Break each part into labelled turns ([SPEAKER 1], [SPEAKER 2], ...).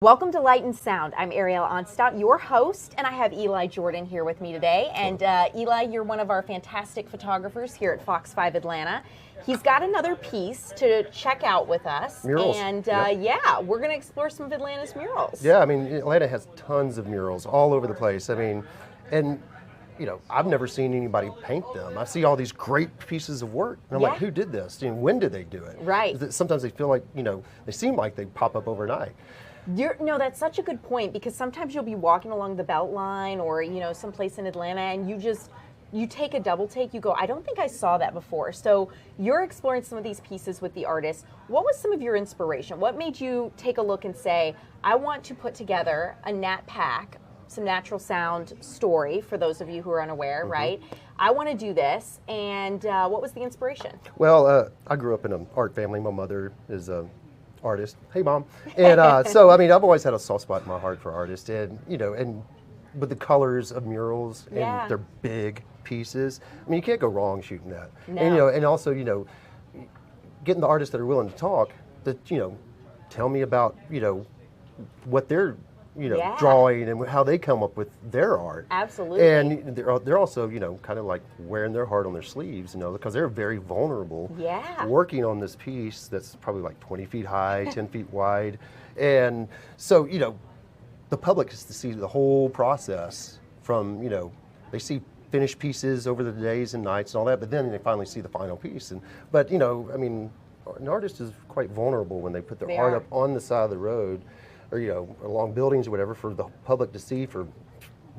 [SPEAKER 1] Welcome to Light and Sound. I'm Ariel Onstott, your host, and I have Eli Jordan here with me today. And Eli, you're one of our fantastic photographers here at Fox 5 Atlanta. He's got another piece to check out with us.
[SPEAKER 2] Murals.
[SPEAKER 1] And
[SPEAKER 2] Yep.
[SPEAKER 1] Yeah, we're going to explore some of Atlanta's murals.
[SPEAKER 2] Yeah, I mean, Atlanta has tons of murals all over the place. I mean, and you know, I've never seen anybody paint them. I see all these great pieces of work, and I'm like, who did this? You know, when did they do it?
[SPEAKER 1] Right.
[SPEAKER 2] Sometimes they feel like, you know, they seem like they pop up overnight.
[SPEAKER 1] No, that's such a good point, because sometimes you'll be walking along the Beltline or, you know, someplace in Atlanta, and you take a double take, you go, I don't think I saw that before. So you're exploring some of these pieces with the artist. What was some of your inspiration? What made you take a look and say, I want to put together a Nat Pack, some natural sound story, for those of you who are unaware, right? I want to do this, and what was the inspiration?
[SPEAKER 2] Well, I grew up in an art family. My mother is a artist. Hey, Mom. And so, I mean, I've always had a soft spot in my heart for artists, and you know, and with the colors of murals and their big pieces, I mean, you can't go wrong shooting that.
[SPEAKER 1] No.
[SPEAKER 2] And you know, and also, you know, getting the artists that are willing to talk, that, you know, tell me about, you know, what they're, you know, drawing and how they come up with their art.
[SPEAKER 1] Absolutely.
[SPEAKER 2] And they're also, you know, kind of like wearing their heart on their sleeves, you know, because they're very vulnerable.
[SPEAKER 1] Yeah.
[SPEAKER 2] Working on this piece that's probably like 20 feet high, 10 feet wide. And so, you know, the public gets to see the whole process from, you know, they see finished pieces over the days and nights and all that, but then they finally see the final piece. But, you know, I mean, an artist is quite vulnerable when they put their art up on the side of the road, or, you know, along buildings or whatever, for the public to see for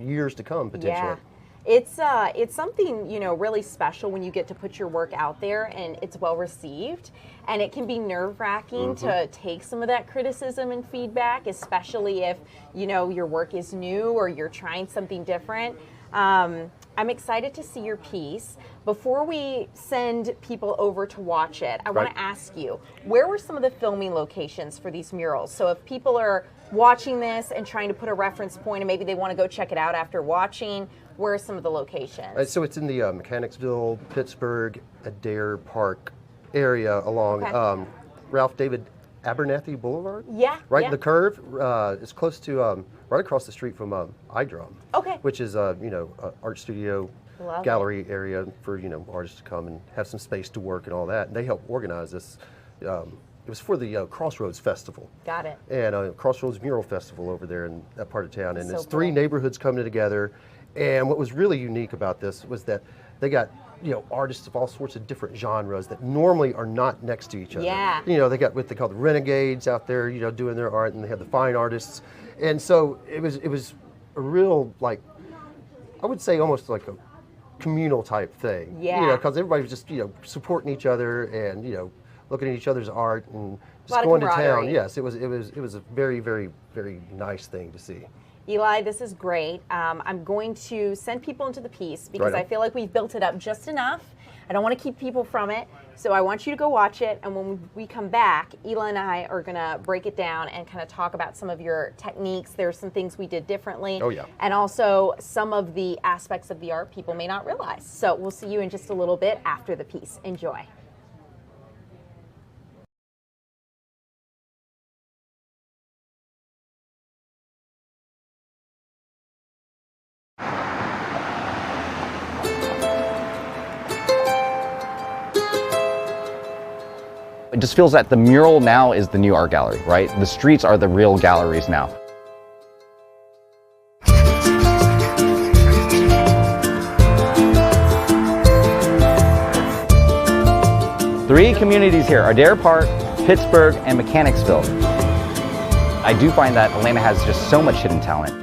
[SPEAKER 2] years to come, potentially.
[SPEAKER 1] Yeah. It's something, you know, really special when you get to put your work out there and it's well received. And it can be nerve-wracking to take some of that criticism and feedback, especially if, you know, your work is new or you're trying something different. I'm excited to see your piece. Before we send people over to watch it, I want to ask you, where were some of the filming locations for these murals? So if people are watching this and trying to put a reference point, and maybe they want to go check it out after watching, where are some of the locations?
[SPEAKER 2] So it's in the Mechanicsville, Pittsburgh, Adair Park area along Ralph David Abernathy Boulevard. Right in the curve. It's close to right across the street from iDrum. Which is you know, art studio, gallery area for, you know, artists to come and have some space to work and all that. And they helped organize this. It was for the Crossroads Festival.
[SPEAKER 1] Got it.
[SPEAKER 2] And Crossroads Mural Festival over there in that part of town. And it's
[SPEAKER 1] cool.
[SPEAKER 2] 3 neighborhoods coming together. And what was really unique about this was that they got, you know, artists of all sorts of different genres that normally are not next to each other.
[SPEAKER 1] Yeah.
[SPEAKER 2] You know, they got what they call the renegades out there, you know, doing their art, and they have the fine artists. And so it was a real, like, I would say almost like a communal type thing.
[SPEAKER 1] Yeah.
[SPEAKER 2] You know, because everybody was just, you know, supporting each other and, you know, looking at each other's art and just going to town. Yes, it was a very, very, very nice thing to see.
[SPEAKER 1] Eli, this is great. I'm going to send people into the piece because I feel like we've built it up just enough. I don't want to keep people from it, so I want you to go watch it, and when we come back, Eli and I are going to break it down and kind of talk about some of your techniques. There's some things we did differently, and also some of the aspects of the art people may not realize. So we'll see you in just a little bit after the piece. Enjoy.
[SPEAKER 3] It just feels that the mural now is the new art gallery, right? The streets are the real galleries now. Three communities here: Adair Park, Pittsburgh, and Mechanicsville. I do find that Atlanta has just so much hidden talent.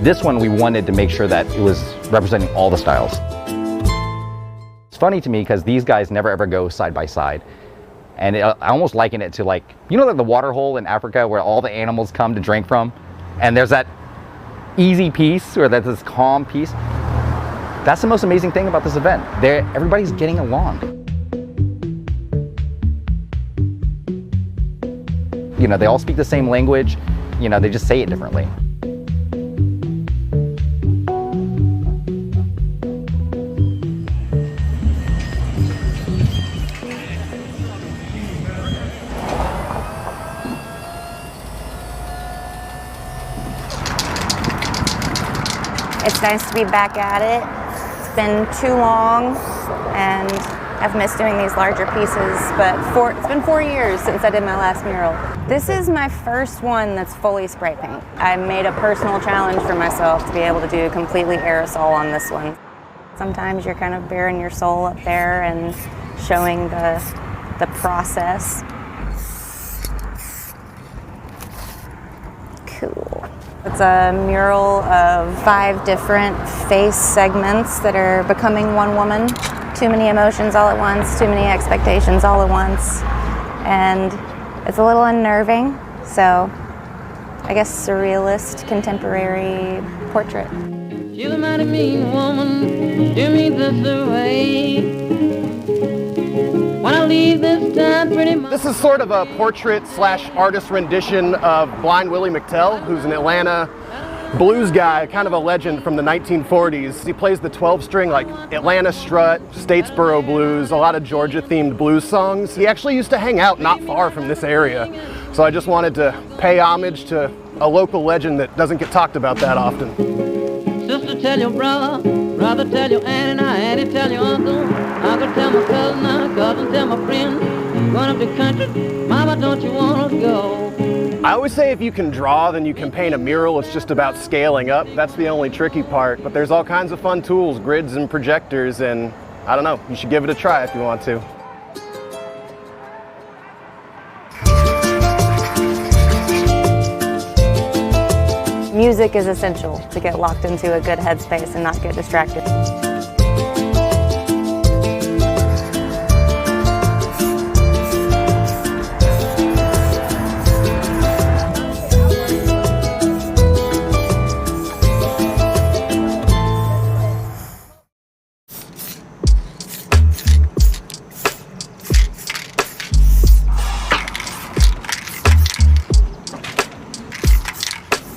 [SPEAKER 3] This one, we wanted to make sure that it was representing all the styles. It's funny to me because these guys never ever go side by side. And I almost liken it to, like, you know, like the water hole in Africa where all the animals come to drink from? And there's that easy piece, or that's this calm piece. That's the most amazing thing about this event. Everybody's getting along. You know, they all speak the same language, you know, they just say it differently.
[SPEAKER 4] It's nice to be back at it. It's been too long, and I've missed doing these larger pieces, but it's been 4 years since I did my last mural. This is my first one that's fully spray paint. I made a personal challenge for myself to be able to do completely aerosol on this one. Sometimes you're kind of bearing your soul up there and showing the process. Cool. It's a mural of 5 different face segments that are becoming one woman. Too many emotions all at once, too many expectations all at once. And it's a little unnerving, so I guess surrealist, contemporary portrait.
[SPEAKER 5] She's a mighty mean woman, do me this way. When I leave this time pretty much.
[SPEAKER 6] This is sort of a portrait slash artist rendition of Blind Willie McTell, who's an Atlanta blues guy, kind of a legend from the 1940s. He plays the 12-string like Atlanta Strut, Statesboro Blues, a lot of Georgia-themed blues songs. He actually used to hang out not far from this area. So I just wanted to pay homage to a local legend that doesn't get talked about that often.
[SPEAKER 5] Sister tell your brother, brother tell your auntie, now auntie tell your uncle, uncle tell my cousin, now cousin tell my friend, going up the country, mama don't you wanna go?
[SPEAKER 6] I always say if you can draw, then you can paint a mural. It's just about scaling up. That's the only tricky part, but there's all kinds of fun tools, grids and projectors, and I don't know, you should give it a try if you want to.
[SPEAKER 4] Music is essential to get locked into a good headspace and not get distracted.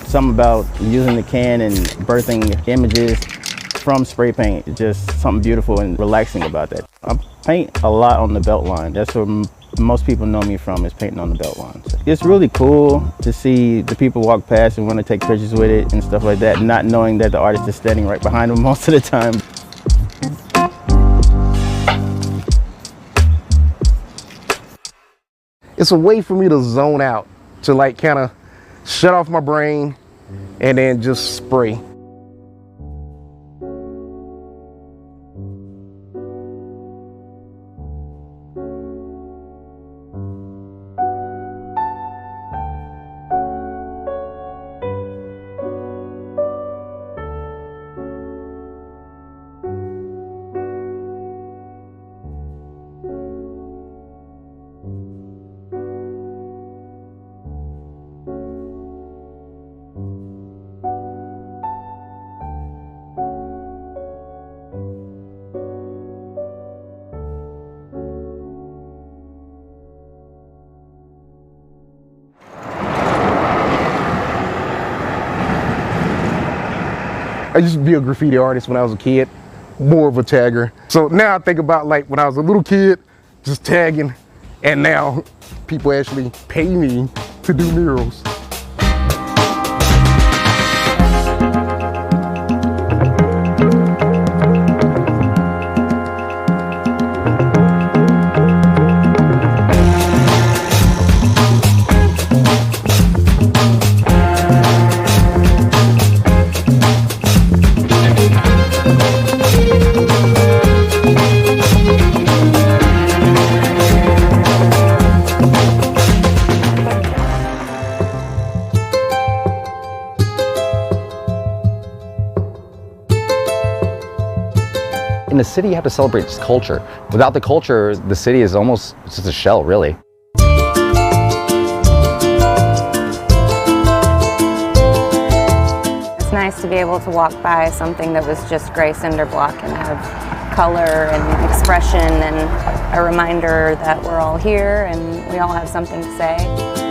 [SPEAKER 7] Something about using the can and birthing images from spray paint, just something beautiful and relaxing about that. I paint a lot on the belt line. That's where most people know me from, is painting on the belt line. So it's really cool to see the people walk past and want to take pictures with it and stuff like that, not knowing that the artist is standing right behind them most of the time.
[SPEAKER 8] It's a way for me to zone out, to like kind of shut off my brain and then just spray. I used to be a graffiti artist when I was a kid, more of a tagger. So now I think about like when I was a little kid, just tagging, and now people actually pay me to do murals.
[SPEAKER 3] In the city, you have to celebrate its culture. Without the culture, the city is almost just a shell, really.
[SPEAKER 4] It's nice to be able to walk by something that was just gray cinder block and have color and expression and a reminder that we're all here and we all have something to say.